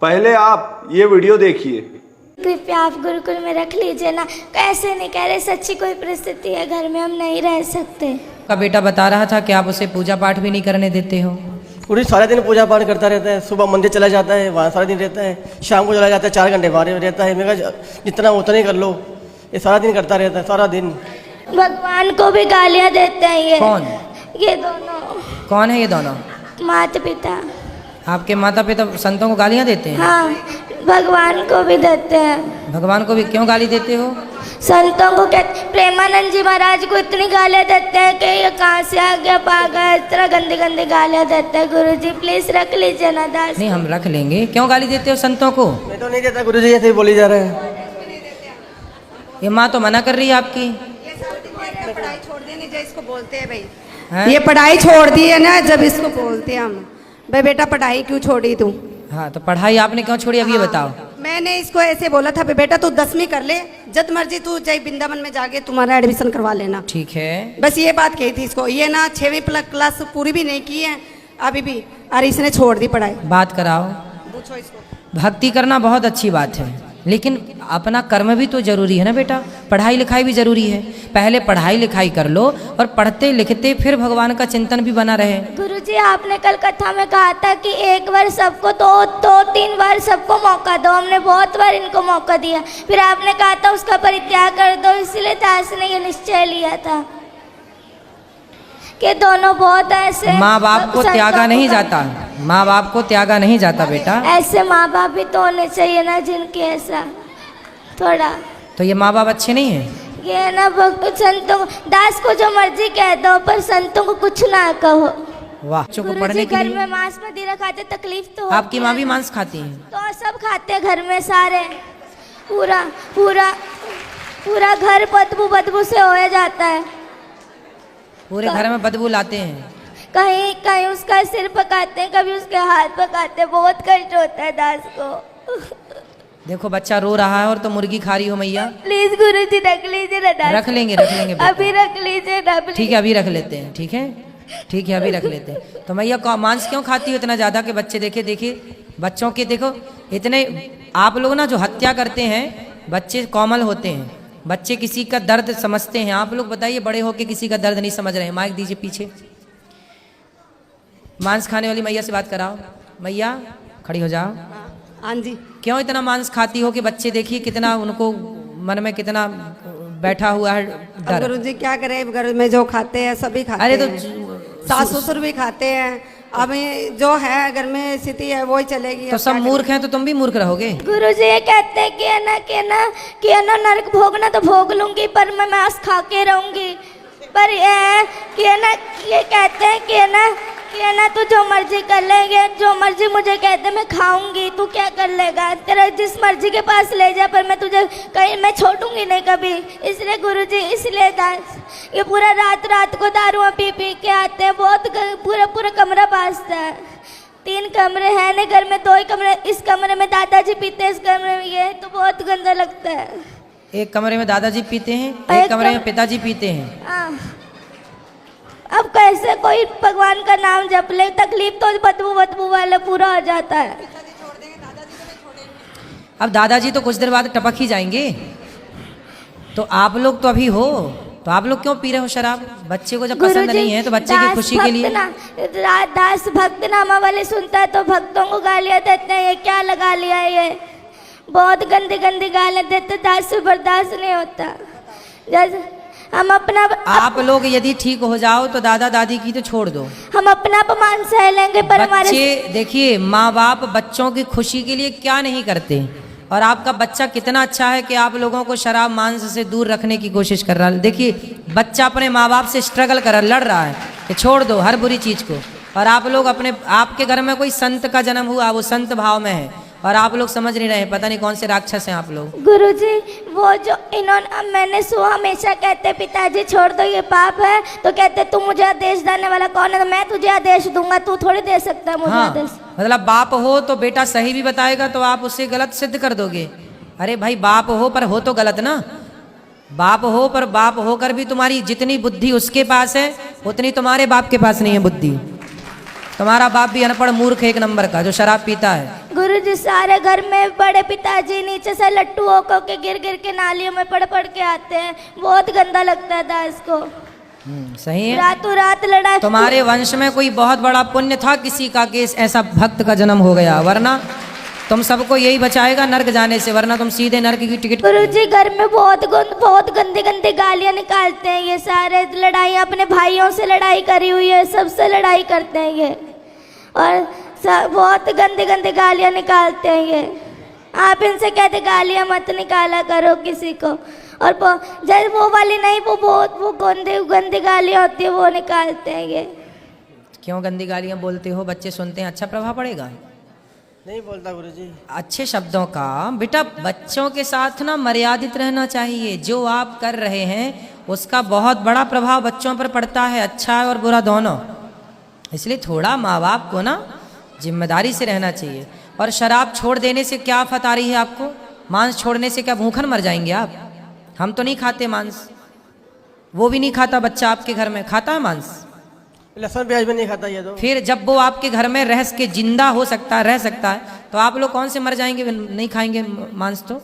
पहले आप ये वीडियो देखिए। कृपया आप गुरुकुल में रख लीजिए ना। कैसे नहीं कह रहे, सच्ची कोई परिस्थिति है घर में, हम नहीं रह सकते। का बेटा बता रहा था कि आप उसे पूजा पाठ भी नहीं करने देते हो। पूरी सारा दिन पूजा पाठ करता रहता है। सुबह मंदिर चला जाता है, वहाँ सारा दिन रहता है। शाम को चला जाता है, 4 घंटे वहाँ रहता है। मैं कहा जितना उतना ही कर लो। ये सारा दिन करता रहता है, सारा दिन। भगवान को भी गालियाँ देते हैं ये। कौन? ये दोनों। कौन है ये दोनों? माता पिता। आपके माता पिता संतों को गालियाँ देते हैं? हाँ, भगवान को भी देते हैं। भगवान को भी क्यों गाली देते हो? संतों को कहते, प्रेमानंद जी महाराज को इतनी गालियाँ देते हैं कि ये कहाँ से आ गया पागल, इस तरह गंदी गंदी गालियाँ देते हैं। गुरु जी प्लीज रख लीजिए ना दास। नहीं, हम रख लेंगे। क्यों गाली देते हो संतों को? मैं तो नहीं देता गुरु जी, ऐसे ही बोली जा रहे हैं। ये माँ तो मना कर रही है आपकी। पढ़ाई छोड़ दी नहीं, जो इसको बोलते हैं भाई हैं? ये पढ़ाई छोड़ दी है ना, जब इसको बोलते हैं हम भाई बेटा पढ़ाई क्यों छोड़ी तू। हाँ, तो पढ़ाई आपने क्यों छोड़ी, अब ये बताओ। मैंने इसको ऐसे बोला था बेटा तू 10वीं कर ले, जब मर्जी तू जय वृंदावन में जाके तुम्हारा एडमिशन करवा लेना। ठीक है। बस ये बात कही थी इसको। ये ना 6वीं क्लास पूरी भी नहीं की है अभी भी, और इसने छोड़ दी पढ़ाई। बात कराओ। पूछो इसको। भक्ति करना बहुत अच्छी बात है, लेकिन अपना कर्म भी तो जरूरी है ना बेटा। पढ़ाई लिखाई भी जरूरी है। पहले पढ़ाई लिखाई कर लो और पढ़ते लिखते फिर भगवान का चिंतन भी बना रहे। गुरुजी आपने कल कथा में कहा था कि एक बार सबको दो 3 बार सबको मौका दो। हमने बहुत बार इनको मौका दिया, फिर आपने कहा था उसका परित्याग कर दो। इसलिए दास ने ये निश्चय लिया था कि दोनों बहुत ऐसे। माँ बाप को त्यागा नहीं जाता, माँ बाप को त्यागा नहीं जाता बेटा। ऐसे माँ बाप भी तो होने चाहिए ना जिनके ऐसा थोड़ा। तो ये माँ बाप अच्छे नहीं हैं? ये ना संतों दास को जो मर्जी कह दो, पर संतों को कुछ ना कहो। वाह। बच्चों को गुरुजी पढ़ने के घर लिए। में मांस मदिरा खाते, तकलीफ तो आपकी माँ भी मांस खाती है? तो सब खाते हैं घर में सारे। पूरा पूरा पूरा घर बदबू से हो जाता है। पूरे घर में बदबू लाते हैं। कहीं कहीं उसका सिर पकाते हैं, कभी उसके हाथ पकाते हैं। बहुत कष्ट होता है दास को। देखो बच्चा रो रहा है और तो मुर्गी खा रही हो मैया। प्लीज गुरुजी रख लीजिए ना दास। रख लेंगे बेटा। अभी रख लीजिए ना please। ठीक है, अभी रख लेते हैं। ठीक है, ठीक है, अभी रख लेते हैं। तो मैया मांस क्यों खाती हो इतना ज्यादा कि बच्चे देखिए बच्चों के देखो इतने। आप लोग ना जो हत्या करते हैं, बच्चे कोमल होते हैं, बच्चे किसी का दर्द समझते हैं। आप लोग बताइए, बड़े होके किसी का दर्द नहीं समझ रहे हैं। माइक दीजिए पीछे। मांस खाने वाली मैया से बात कराओ। मैया खड़ी हो जाओ। हाँ जी। क्यों इतना मांस खाती हो कि बच्चे देखिए कितना उनको मन में कितना बैठा हुआ है डर। गुरु जी क्या करें, घर में जो खाते हैं सभी खाते अरे तो हैं। सास ससुर भी खाते हैं। अब जो है घर में स्थिति है वही चलेगी। तो सब मूर्ख हैं तो तुम भी मूर्ख रहोगे। गुरुजी ये कहते हैं कि है ना नरक भोगना तो भोग लूंगी, पर मैं मांस खा के रहूंगी। पर ये कहते हैं कि है ना तू जो मर्जी कर लेंगे, जो मर्जी मुझे कहते मैं खाऊंगी, तू क्या कर लेगा, तेरा जिस मर्जी के पास ले जा, पर मैं तुझे कहीं मैं छोड़ूंगी नहीं कभी। इसलिए गुरुजी, इसलिए दास ये पूरा रात को दारू पी के आते हैं। बहुत पूरा कमरा बासता है। 3 कमरे हैं नहीं घर में, 2 ही कमरे। इस कमरे में दादाजी पीते हैं, इस कमरे में ये, तो बहुत गंदा लगता है। एक कमरे में दादाजी पीते हैं, एक कमरे में पिताजी पीते हैं। अब कैसे कोई भगवान का नाम जप ले, तकलीफ तो बदबू वाले पूरा हो जाता है। अब दादाजी तो कुछ देर बाद टपक ही जाएंगे। तो आप लोग तो अभी हो, तो आप लोग क्यों पी रहे हो शराब? बच्चे को जब पसंद नहीं है तो बच्चे की खुशी के लिए। दास भक्त नामा वाले सुनता है तो भक्तों को गालियां देते हैं। ये क्या लगा लिया, ये बहुत गंदी गालियां देते। दास से बर्दाश्त नहीं होता। जैसे हम अपना आप लोग यदि ठीक हो जाओ तो दादा दादी की तो छोड़ दो, हम अपना अपमान सह लेंगे, पर हमारे बच्चे देखिए माँ बाप बच्चों की खुशी के लिए क्या नहीं करते। और आपका बच्चा कितना अच्छा है कि आप लोगों को शराब मांस से दूर रखने की कोशिश कर रहा है। देखिए बच्चा अपने माँ बाप से स्ट्रगल कर लड़ रहा है कि छोड़ दो हर बुरी चीज को। और आप लोग आपके घर में कोई संत का जन्म हुआ, वो संत भाव में है, और आप लोग समझ नहीं रहे। पता नहीं कौन से राक्षस हैं आप लोग। गुरुजी वो जो इन्होंने, मैंने सुना हमेशा कहते पिताजी छोड़ दो ये पाप है, तो कहते तू मुझे आदेश देने वाला कौन है, तो मैं तुझे आदेश दूंगा, तू थोड़ी दे सकता है मुझे आदेश। मतलब बाप हो तो बेटा सही भी बताएगा तो आप उसे गलत सिद्ध कर दोगे। अरे भाई बाप हो पर हो तो गलत ना। बाप हो पर बाप होकर भी तुम्हारी जितनी बुद्धि उसके पास है उतनी तुम्हारे बाप के पास नहीं है बुद्धि। तुम्हारा बाप भी अनपढ़ मूर्ख 1 नंबर का जो शराब पीता है। गुरुजी सारे घर में बड़े पिताजी नीचे से लट्टू होकर के गिर गिर के नालियों में पड़ के आते हैं, बहुत गंदा लगता था इसको। सही है। रातों रात लड़ाई। तुम्हारे वंश में कोई बहुत बड़ा पुण्य था किसी का कि ऐसा भक्त का जन्म हो गया, वरना तुम सबको यही बचाएगा नर्क जाने से, वरना तुम सीधे नर्क की टिकट। गुरुजी घर में बहुत गंदी गंदी गालियां निकालते हैं ये सारे, लड़ाई अपने भाइयों से लड़ाई करी हुई है, सबसे लड़ाई करते हैं ये, और बहुत गंदी गंदी गालियां निकालते हैं ये। आप इनसे कहते गालियां मत निकाला करो किसी को, और जब वो वाली नहीं, वो गंदी गंदी गालियां होती है वो निकालते हैं ये। क्यों गंदी गालियां बोलते हो? बच्चे सुनते हैं, अच्छा प्रभाव पड़ेगा? नहीं बोलता गुरुजी। अच्छे शब्दों का बेटा बच्चों के साथ ना मर्यादित रहना चाहिए। जो आप कर रहे हैं उसका बहुत बड़ा प्रभाव बच्चों पर पड़ता है, अच्छा और बुरा दोनों। इसलिए थोड़ा माँ बाप को ना जिम्मेदारी से रहना चाहिए। और शराब छोड़ देने से क्या आफत आ रही है आपको? मांस छोड़ने से क्या भूखन मर जाएंगे आप? हम तो नहीं खाते मांस, वो भी नहीं खाता बच्चा आपके घर में, खाता है मांस? लहसुन प्याज भी नहीं खाता ये तो। फिर जब वो आपके घर में रह के जिंदा हो सकता है, रह सकता है, तो आप लोग कौन से मर जाएंगे नहीं खाएंगे मांस? तो